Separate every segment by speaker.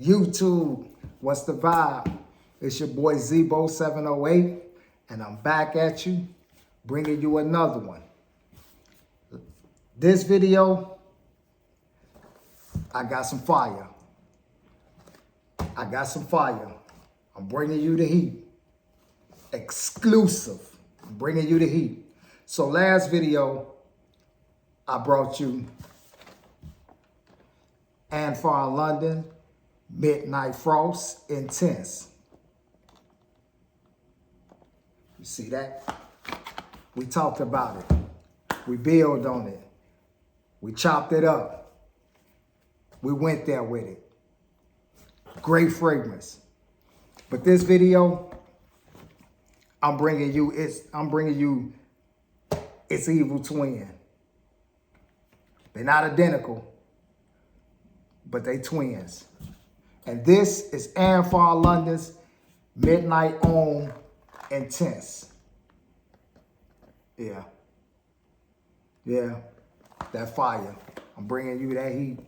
Speaker 1: YouTube, what's the vibe? It's your boy Zebo708, and I'm back at you, bringing you another one. This video, I got some fire. I'm bringing you the heat. Exclusive. I'm bringing you the heat. So last video, I brought you Anfar London, Midnight Frost, Intense. You see that? We talked about it. We built on it. We chopped it up. We went there with it. Great fragrance. But this video, I'm bringing you its evil twin. They're not identical, but they twins. And this is Anfar London's Midnight Homme Intense. Yeah, that fire. I'm bringing you that heat.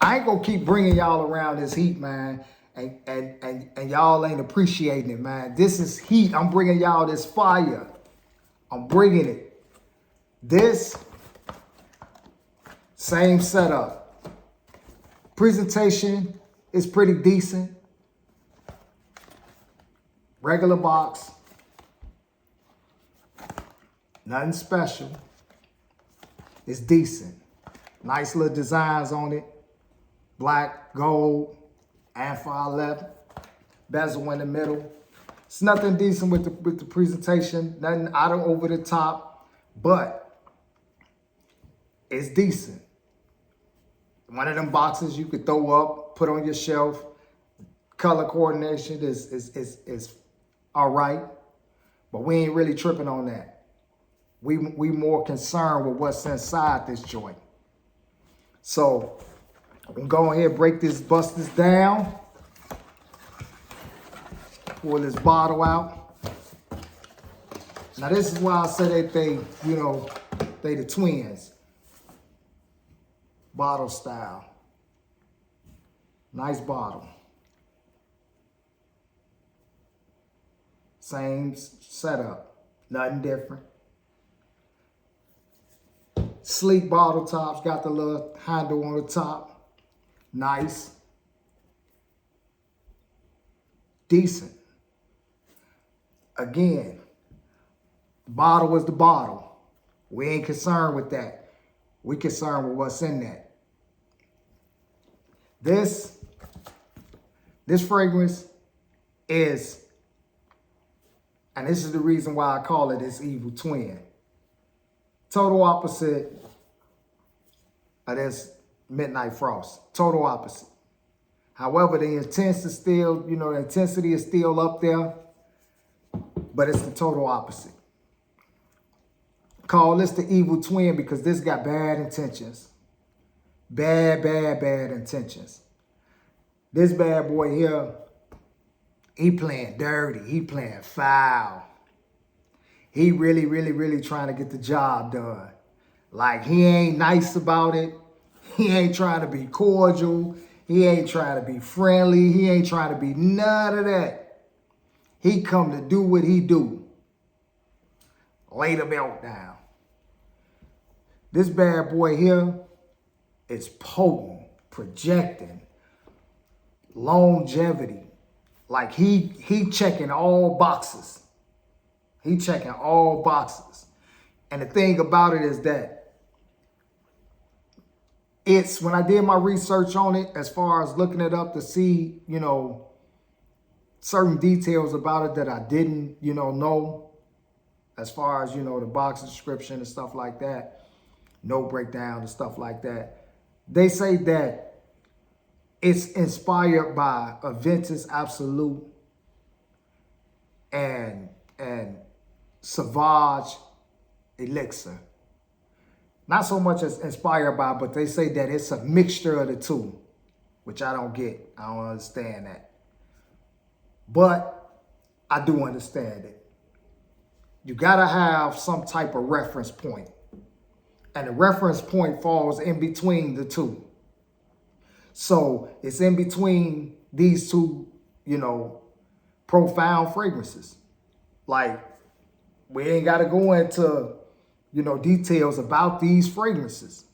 Speaker 1: I ain't gonna keep bringing y'all around this heat, man, and y'all ain't appreciating it, man. This is heat. I'm bringing y'all this fire. I'm bringing it. This same setup. Presentation is pretty decent. Regular box. Nothing special. It's decent. Nice little designs on it. Black, gold, Anfar leather, bezel in the middle. It's nothing decent with the presentation. Nothing out of over the top, but it's decent. One of them boxes you could throw up, put on your shelf. Color coordination is all right, but we ain't really tripping on that. We more concerned with what's inside this joint. So I'm gonna go ahead and bust this down. Pull this bottle out. Now this is why I say that they the twins. Bottle style. Nice bottle. Same setup. Nothing different. Sleek bottle tops. Got the little handle on the top. Nice. Decent. Again, the bottle is the bottle. We ain't concerned with that. We concerned with what's in that. This fragrance is, and this is the reason why I call it its evil twin. Total opposite of this Midnight Frost. Total opposite. However, the intensity is still up there, but it's the total opposite. Call this the evil twin because this got bad intentions. Bad intentions. This bad boy here, he playing dirty. He playing foul. He really trying to get the job done. Like, he ain't nice about it. He ain't trying to be cordial. He ain't trying to be friendly. He ain't trying to be none of that. He come to do what he do. Lay the belt down. This bad boy here is potent, projecting, longevity. Like he checking all boxes. He checking all boxes. And the thing about it is that when I did my research on it, as far as looking it up to see, certain details about it that I didn't, know, as far as, the box description and stuff like that, no breakdown and stuff like that. They say that it's inspired by Aventus Absolute and Sauvage Elixir. Not so much as inspired by, but they say that it's a mixture of the two, which I don't get. I don't understand that. But I do understand it. You gotta have some type of reference point. And the reference point falls in between the two. So it's in between these two, profound fragrances. Like, we ain't got to go into, details about these fragrances,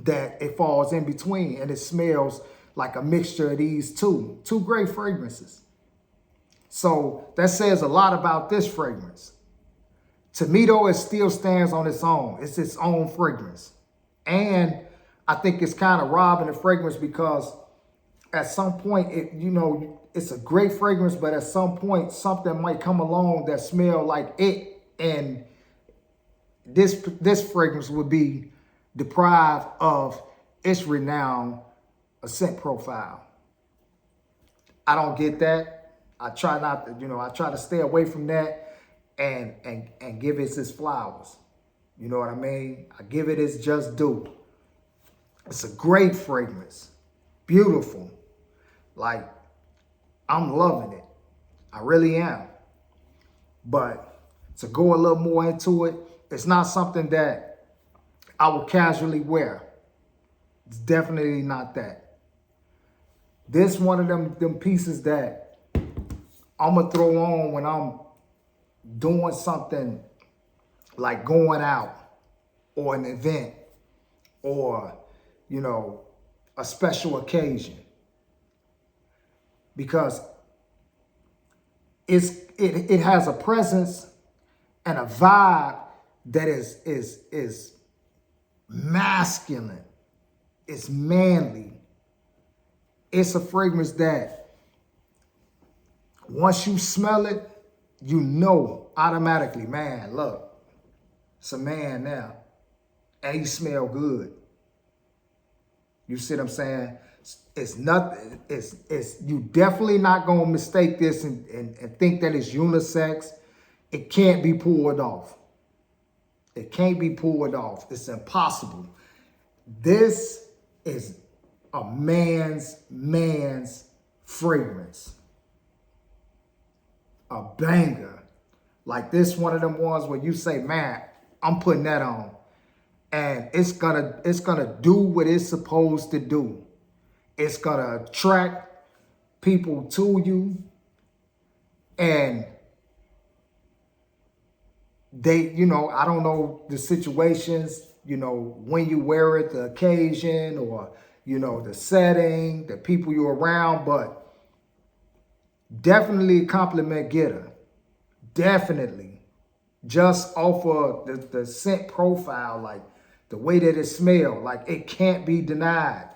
Speaker 1: that it falls in between and it smells like a mixture of these two great fragrances. So that says a lot about this fragrance. To me, though, it still stands on its own. It's its own fragrance. And I think it's kind of robbing the fragrance because at some point, it's a great fragrance, but at some point, something might come along that smell like it. And this fragrance would be deprived of its renowned scent profile. I don't get that. I try not to, I try to stay away from that and give it its flowers. You know what I mean? I give it its just due. It's a great fragrance. Beautiful. Like, I'm loving it. I really am. But to go a little more into it, it's not something that I would casually wear. It's definitely not that. This one of them pieces that I'm going to throw on when I'm doing something like going out or an event or, a special occasion. Because it has a presence and a vibe that is masculine. It's manly. It's a fragrance that once you smell it, you know automatically, man, look, it's a man now. And he smell good. You see what I'm saying? It's nothing, it's you definitely not gonna mistake this and think that it's unisex. It can't be pulled off. It can't be pulled off. It's impossible. This is a man's fragrance. A banger. Like this one of them ones where you say, man, I'm putting that on. And it's gonna do what it's supposed to do. It's gonna attract people to you. And they, I don't know the situations, when you wear it, the occasion, or, the setting, the people you're around, but definitely a compliment getter. Definitely. Just off of the scent profile, like the way that it smells, like it can't be denied.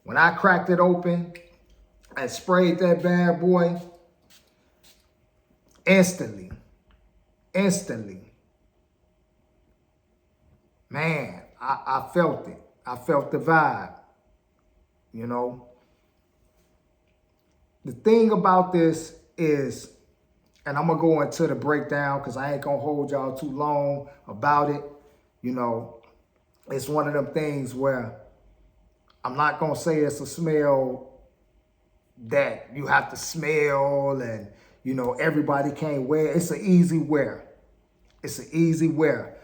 Speaker 1: When I cracked it open and sprayed that bad boy, instantly, man, I felt it. I felt the vibe, The thing about this is, and I'm going to go into the breakdown because I ain't going to hold y'all too long about it. It's one of them things where I'm not going to say it's a smell that you have to smell and, everybody can't wear. It's an easy wear. It's an easy wear.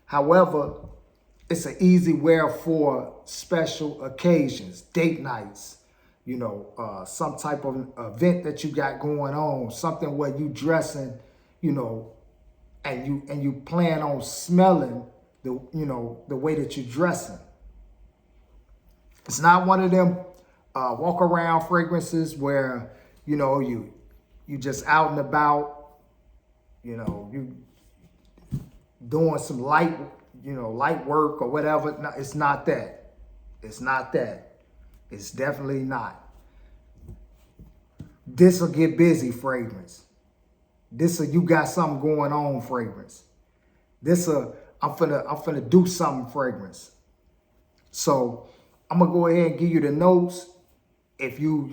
Speaker 1: However, it's an easy wear for special occasions, date nights, some type of event that you got going on, something where you dressing, and you plan on smelling the way that you're dressing. It's not one of them walk around fragrances where, you just out and about, you doing some light work or whatever. No, it's not that. It's not that. It's definitely not. This will get busy fragrance. This will you got something going on fragrance. This I'm finna do something fragrance. So I'm gonna go ahead and give you the notes. If you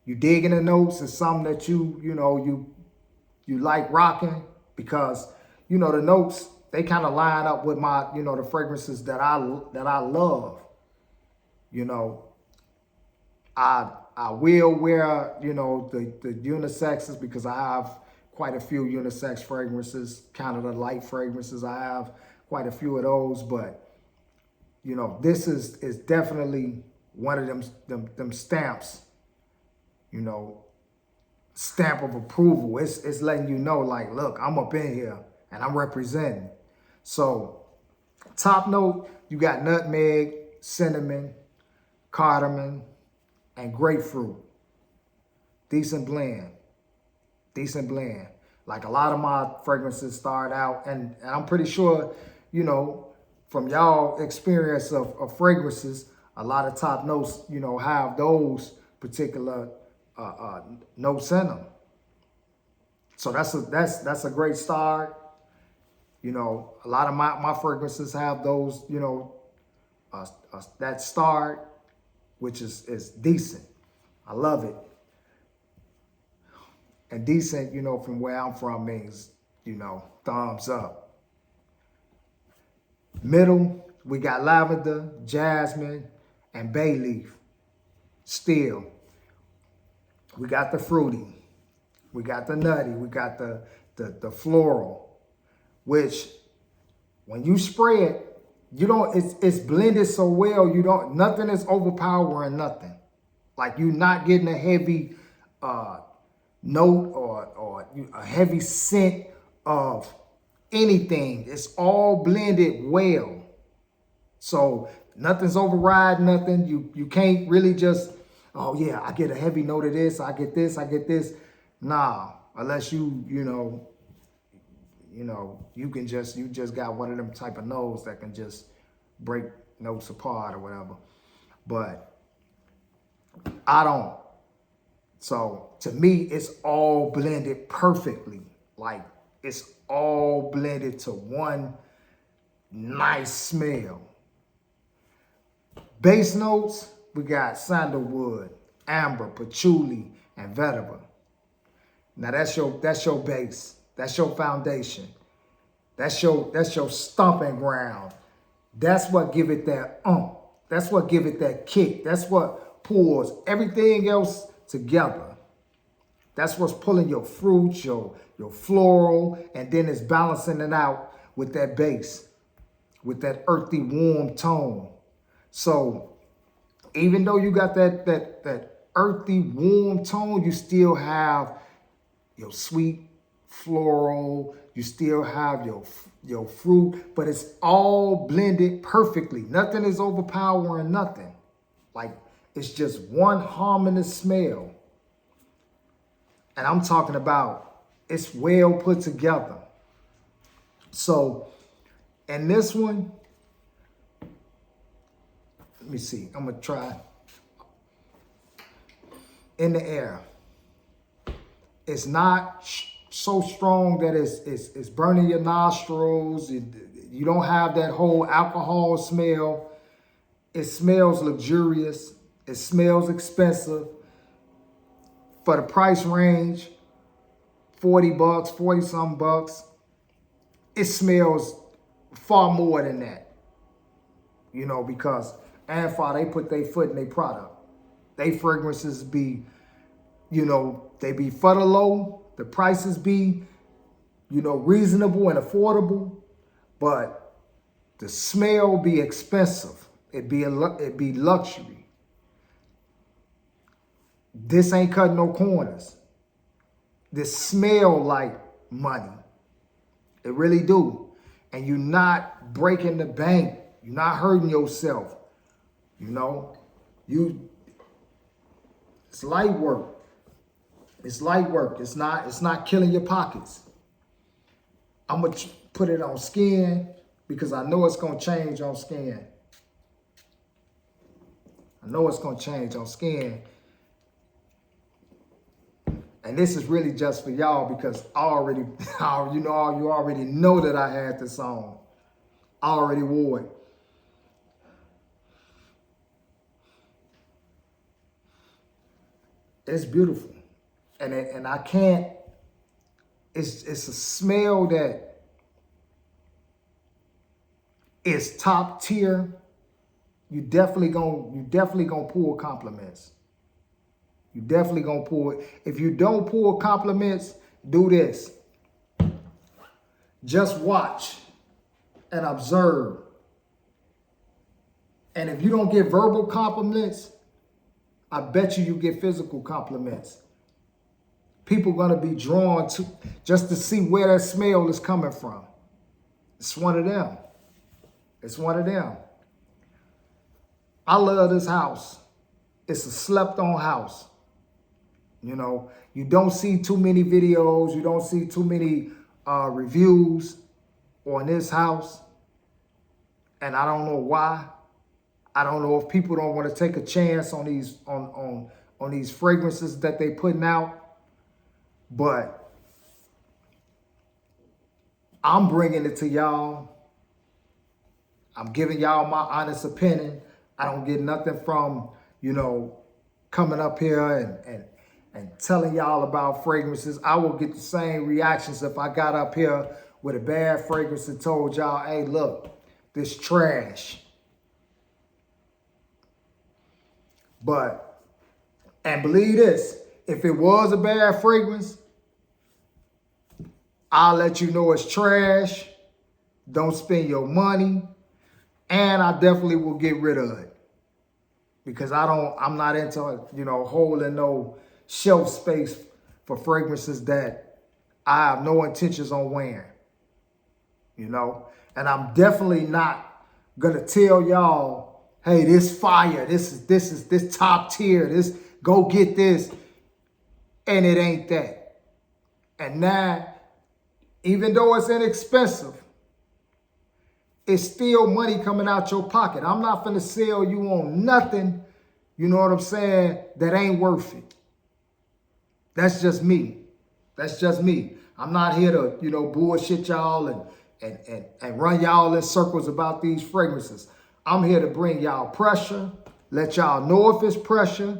Speaker 1: digging the notes, it's something that you like rocking, because the notes, they kind of line up with my the fragrances that I love. I will wear the unisexes because I have quite a few unisex fragrances, kind of the light fragrances. I have quite a few of those, but You know, this is definitely one of them stamps, you know, stamp of approval. It's letting you know, like, look, I'm up in here and I'm representing. So top note, you got nutmeg, cinnamon, cardamom, and grapefruit. Decent blend. Decent blend. Like a lot of my fragrances start out, and I'm pretty sure, you know, from y'all experience of fragrances, a lot of top notes, you know, have those particular notes in them. So that's a great start. You know, a lot of my fragrances have those, you know, that start, which is decent. I love it. And decent, you know, from where I'm from means, you know, thumbs up. Middle, we got lavender, jasmine, and bay leaf. Still, we got the fruity, we got the nutty, we got the floral, which when you spray it, you don't, it's blended so well, nothing is overpowering nothing. Like you're not getting a heavy note or a heavy scent of anything. It's all blended well. So nothing's override nothing. You can't really just, oh yeah, I get a heavy note of this, I get this. Nah, unless you just got one of them type of nose that can just break notes apart or whatever. But I don't. So to me, it's all blended perfectly. Like it's all blended to one nice smell. Base notes, we got sandalwood, amber, patchouli, and vetiver. Now that's your base. That's your foundation. That's your stomping ground. That's what give it that That's what give it that kick. That's what pulls everything else together. That's what's pulling your fruit, your floral, and then it's balancing it out with that base, with that earthy, warm tone. So even though you got that earthy, warm tone, you still have your sweet floral, you still have your fruit, but it's all blended perfectly. Nothing is overpowering nothing. Like it's just one harmonious smell. And I'm talking about it's well put together. So in this one, let me see. I'm going to try. In the air. It's not so strong that it's burning your nostrils. You don't have that whole alcohol smell. It smells luxurious. It smells expensive. For the price range, $40, 40 some bucks, it smells far more than that. You know, because Anfar, they put their foot in their product. They fragrances be, you know, they be for the low. The prices be, you know, reasonable and affordable, but the smell be expensive. It be luxury. This ain't cutting no corners. This smell like money. It really do. And you're not breaking the bank. You're not hurting yourself. You know, it's light work. It's light work. It's not killing your pockets. I'm going to put it on skin because I know it's going to change on skin. I know it's going to change on skin. And this is really just for y'all because you already know that I had this on. I already wore it. It's beautiful. And I can't, it's a smell that is top tier. You definitely gonna pull compliments. You definitely gonna pull it. If you don't pull compliments, do this. Just watch and observe And if you don't get verbal compliments, I bet you get physical compliments. People going to be drawn to just to see where that smell is coming from. It's one of them. It's one of them. I love this house. It's a slept-on house. You know, you don't see too many videos. You don't see too many reviews on this house. And I don't know why. I don't know if people don't want to take a chance on these on these fragrances that they putting out. But I'm bringing it to y'all. I'm giving y'all my honest opinion. I don't get nothing from, you know, coming up here and telling y'all about fragrances. I will get the same reactions if I got up here with a bad fragrance and told y'all, hey, look, this trash. But, and believe this, if it was a bad fragrance, I'll let you know it's trash. Don't spend your money. And I definitely will get rid of it. Because I'm not into, you know, holding no shelf space for fragrances that I have no intentions on wearing. You know? And I'm definitely not gonna tell y'all, hey, this fire, this is top tier, this, go get this. And it ain't that. And now, even though it's inexpensive, it's still money coming out your pocket. I'm not finna sell you on nothing, you know what I'm saying, that ain't worth it. That's just me. That's just me. I'm not here to, you know, bullshit y'all and run y'all in circles about these fragrances. I'm here to bring y'all pressure, let y'all know if it's pressure,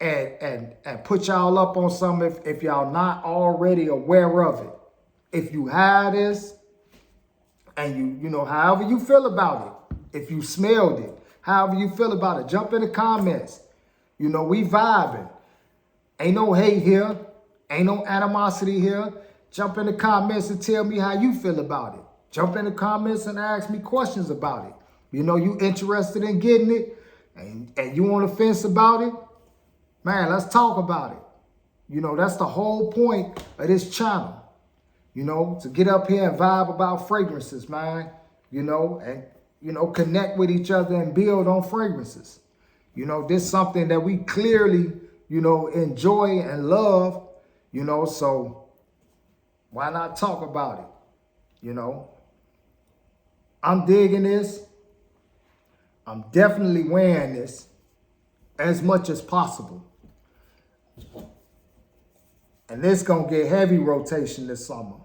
Speaker 1: and put y'all up on something if y'all not already aware of it. If you have this, and you know, however you feel about it, if you smelled it, however you feel about it, jump in the comments. You know, we vibing. Ain't no hate here. Ain't no animosity here. Jump in the comments and tell me how you feel about it. Jump in the comments and ask me questions about it. You know, you interested in getting it and you on the fence about it, man, let's talk about it. You know, that's the whole point of this channel. You know, to get up here and vibe about fragrances, man. You know, and, you know, connect with each other and build on fragrances. You know, this is something that we clearly, you know, enjoy and love, you know, so why not talk about it? You know, I'm digging this. I'm definitely wearing this as much as possible. And this gonna get heavy rotation this summer.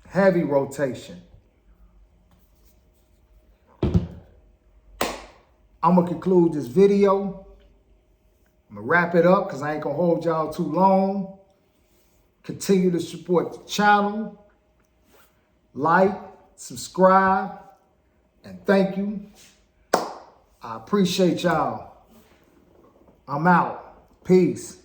Speaker 1: Heavy rotation. I'm gonna conclude this video. I'm gonna wrap it up because I ain't gonna hold y'all too long. Continue to support the channel. Like, subscribe, and thank you. I appreciate y'all. I'm out. Peace.